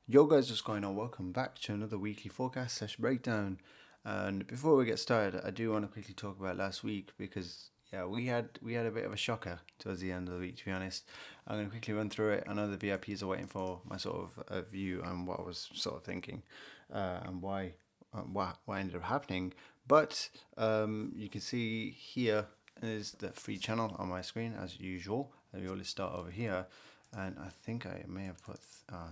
Yo guys, what's going on? Welcome back to another weekly forecast session breakdown. And before we get started, I do want to quickly talk about last week because we had a bit of a shocker towards the end of the week. To be honest, I'm going to quickly run through it. I know the VIPs are waiting for my sort of view on what I was sort of thinking and why ended up happening. But you can see here is the free channel on my screen as usual. And we always start over here. And I think I may have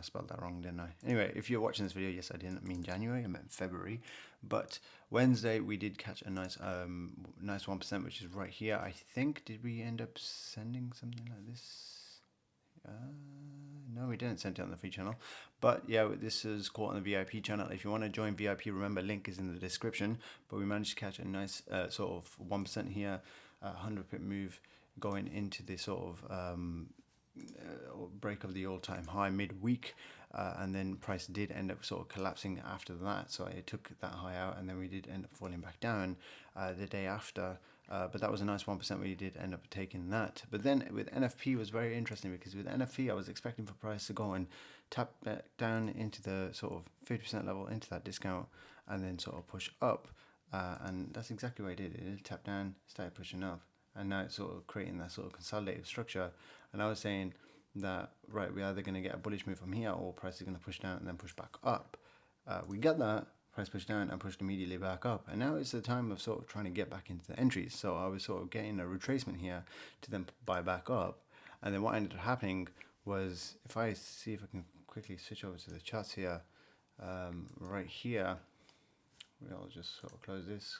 spelled that wrong, didn't I? Anyway, if you're watching this video, yes, I didn't mean January, I meant February. But Wednesday we did catch a nice 1%, which is right here. I think, did we end up sending something like this? No, we didn't send it on the free channel. But yeah, this is caught on the VIP channel. If you want to join VIP, remember, link is in the description. But we managed to catch a nice sort of 1% here, 100-pip move going into this sort of break of the all-time high midweek, and then price did end up sort of collapsing after that, so it took that high out, and then we did end up falling back down the day after, but that was a nice 1%. We did end up taking that. But then with NFP was very interesting, because with NFP I was expecting for price to go and tap back down into the sort of 50% level, into that discount, and then sort of push up, and that's exactly what it did. It did tap down, started pushing up, and now it's sort of creating that sort of consolidated structure. And I was saying that, right, we're either going to get a bullish move from here, or price is going to push down and then push back up. We get that, price pushed down and pushed immediately back up, and now it's the time of sort of trying to get back into the entries. So I was sort of getting a retracement here to then buy back up, and then what ended up happening was, if I see if I can quickly switch over to the charts here, right here, we'll just sort of close this,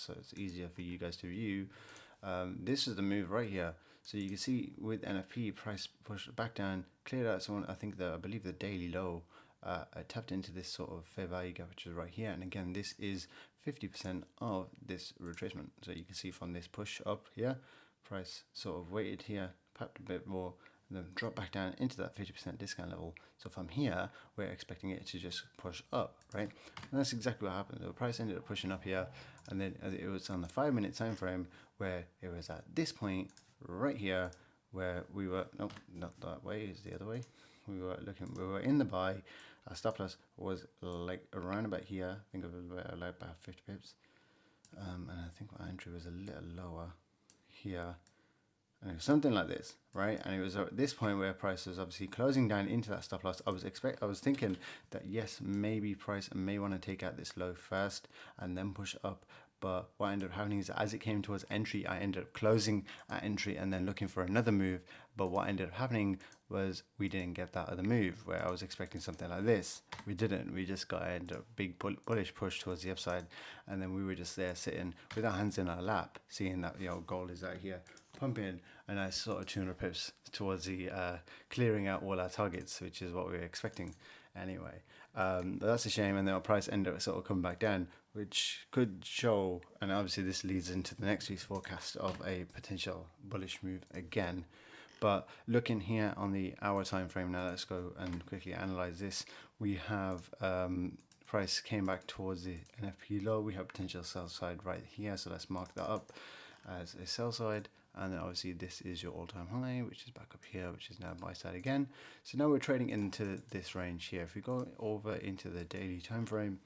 so it's easier for you guys to view. This is the move right here. So you can see with NFP, price pushed back down, cleared out someone, I believe the daily low, tapped into this sort of fair value gap, which is right here. And again, this is 50% of this retracement. So you can see from this push up here, price sort of waited here, popped a bit more, and then drop back down into that 50% discount level. So from here, we're expecting it to just push up, right? And that's exactly what happened. The price ended up pushing up here, and then it was on the 5-minute time frame where it was at this point right here where we were, nope, not that way, it's the other way. We were in the buy. Our stop loss was like around about here. I think it was about 50 pips. And I think my entry was a little lower here. And it was something like this, right? And it was at this point where price was obviously closing down into that stop loss. I was thinking that yes, maybe price may want to take out this low first and then push up. But what ended up happening is, as it came towards entry, I ended up closing at entry and then looking for another move. But what ended up happening was we didn't get that other move where I was expecting something like this. We didn't. We just got a big bullish push towards the upside, and then we were just there sitting with our hands in our lap, seeing that gold is out here pumping, and I sort of 200 pips towards the clearing out all our targets, which is what we were expecting anyway. But that's a shame, and then our price ended up sort of coming back down, which could show, and obviously this leads into the next week's forecast of a potential bullish move again. But looking here on the hour time frame now, let's go and quickly analyze this. We have price came back towards the NFP low. We have potential sell side right here, so let's mark that up as a sell side. And then obviously this is your all-time high, which is back up here, which is now buy side again. So now we're trading into this range here. If we go over into the daily time frame,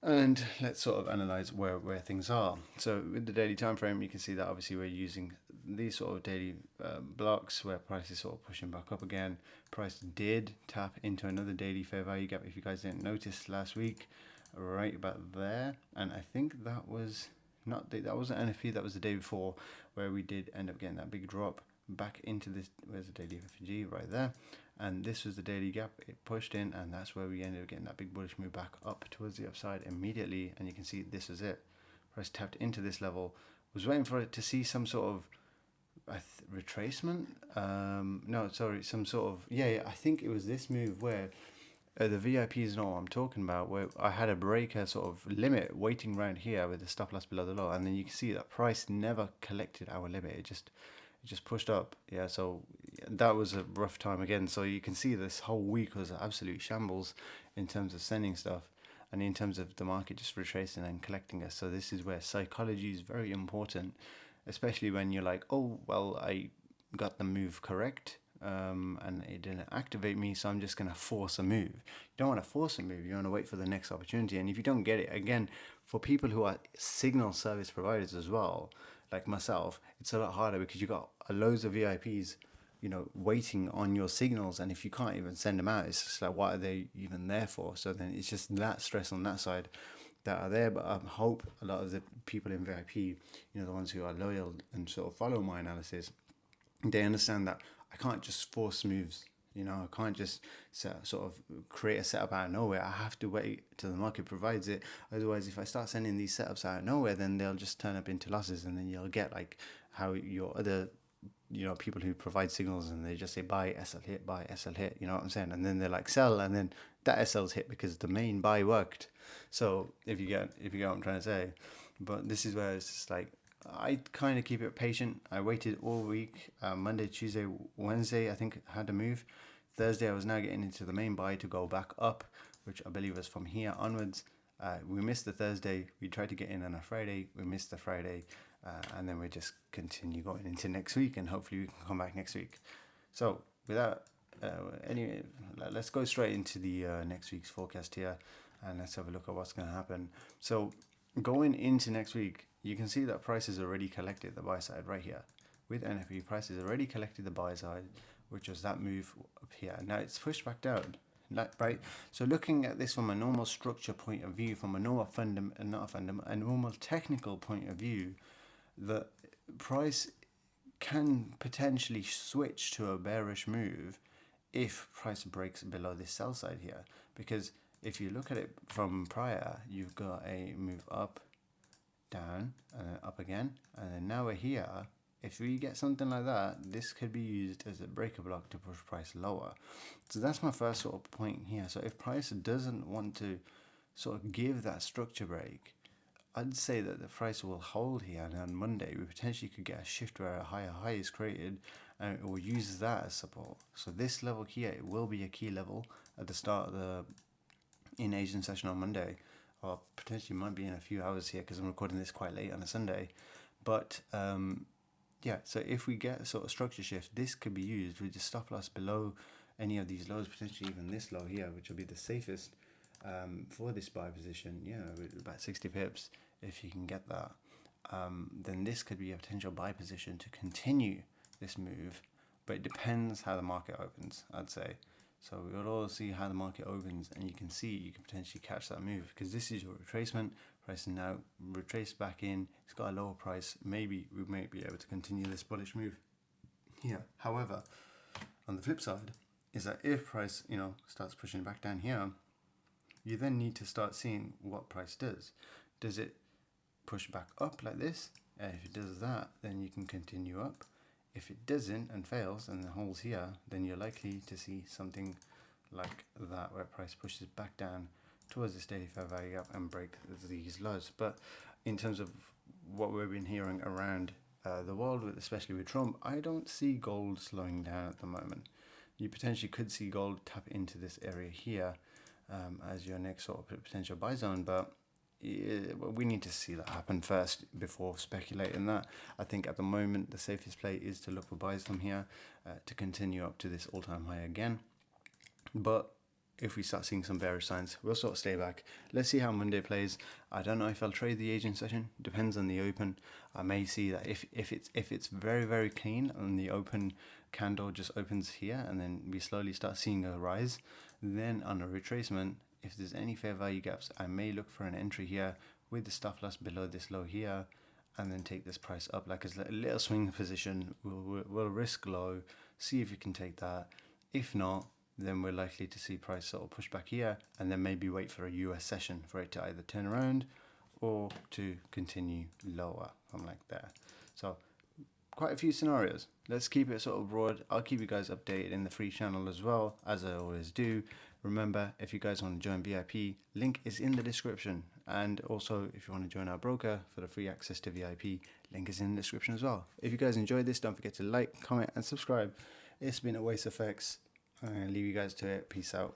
and let's sort of analyze where things are. So with the daily time frame, you can see that obviously we're using these sort of daily blocks where price is sort of pushing back up again. Price did tap into another daily fair value gap, if you guys didn't notice last week, right about there. And I think that was that wasn't NFP, that was the day before, where we did end up getting that big drop back into this. Where's the daily FG? Right there. And this was the daily gap. It pushed in, and that's where we ended up getting that big bullish move back up towards the upside immediately. And you can see this is it. Price tapped into this level, was waiting for it to see some sort of retracement. No, sorry, some sort of I think it was this move where the VIPs know what I'm talking about, where I had a breaker sort of limit waiting around here with the stop loss below the low, and then you can see that price never collected our limit. It just pushed up. Yeah, so that was a rough time again. So you can see this whole week was an absolute shambles in terms of sending stuff, and in terms of the market just retracing and collecting us. So this is where psychology is very important, especially when you're like, oh well, I got the move correct. and it didn't activate me, so I'm just going to force a move. You don't want to force a move, you want to wait for the next opportunity. And if you don't get it, again, for people who are signal service providers as well, like myself, it's a lot harder because you got loads of VIPs, you know, waiting on your signals, and if you can't even send them out, it's just like, what are they even there for? So then it's just that stress on that side that are there. But I hope a lot of the people in VIP, you know, the ones who are loyal and sort of follow my analysis, they understand that I can't just force moves. You know, I can't just sort of create a setup out of nowhere. I have to wait till the market provides it. Otherwise, if I start sending these setups out of nowhere, then they'll just turn up into losses, and then you'll get like how your other, you know, people who provide signals and they just say buy SL hit, buy SL hit, you know what I'm saying? And then they're like sell, and then that SL's hit because the main buy worked. So if you get what I'm trying to say. But this is where it's just like, I kind of keep it patient. I waited all week. Monday, Tuesday, Wednesday, I think I had to move. Thursday, I was now getting into the main buy to go back up, which I believe was from here onwards. We missed the Thursday. We tried to get in on a Friday. We missed the Friday. And then we just continue going into next week, and hopefully we can come back next week. So without anyway, let's go straight into the next week's forecast here, and let's have a look at what's going to happen. So going into next week, you can see that prices already collected the buy side right here. With NFP, prices already collected the buy side, which was that move up here. Now it's pushed back down, right? So looking at this from a normal structure point of view, from a normal a normal technical point of view, the price can potentially switch to a bearish move if price breaks below this sell side here. Because if you look at it from prior, you've got a move up, down, and then up again, and then now we're here. If we get something like that, this could be used as a breaker block to push price lower. So that's my first sort of point here. So if price doesn't want to sort of give that structure break, I'd say that the price will hold here, and on Monday we potentially could get a shift where a higher high is created, and it will use that as support. So this level here, it will be a key level at the start of the in Asian session on Monday, or potentially might be in a few hours here because I'm recording this quite late on a Sunday. But yeah, so if we get a sort of structure shift, this could be used with the stop loss below any of these lows, potentially even this low here, which will be the safest for this buy position. Yeah, about 60 pips. If you can get that, then this could be a potential buy position to continue this move, but it depends how the market opens, I'd say. So we'll all see how the market opens, and you can potentially catch that move, because this is your retracement. Price is now retraced back in. It's got a lower price. Maybe we may be able to continue this bullish move here. However, on the flip side is that if price, you know, starts pushing back down here, you then need to start seeing what price does. Does it push back up like this? If it does that, then you can continue up. If it doesn't and fails and holds here, then you're likely to see something like that, where price pushes back down towards this daily fair value gap and break these lows. But in terms of what we've been hearing around the world, especially with Trump, I don't see gold slowing down at the moment. You potentially could see gold tap into this area here as your next sort of potential buy zone, but we need to see that happen first before speculating that. I think at the moment the safest play is to look for buys from here to continue up to this all-time high again. But if we start seeing some bearish signs, we'll sort of stay back. Let's see how Monday plays. I don't know if I'll trade the Asian session. Depends on the open. I may see that if it's very, very clean and the open candle just opens here and then we slowly start seeing a rise, then on a retracement, if there's any fair value gaps, I may look for an entry here with the stop loss below this low here, and then take this price up like a little swing position. We'll risk low, see if we can take that. If not, then we're likely to see price sort of push back here, and then maybe wait for a US session for it to either turn around or to continue lower from like there. So quite a few scenarios. Let's keep it sort of broad. I'll keep you guys updated in the free channel as well, as I always do. Remember, if you guys want to join VIP, link is in the description. And also, if you want to join our broker for the free access to VIP, link is in the description as well. If you guys enjoyed this, don't forget to like, comment, and subscribe. It's been Oasis FX. I'm going to leave you guys to it. Peace out.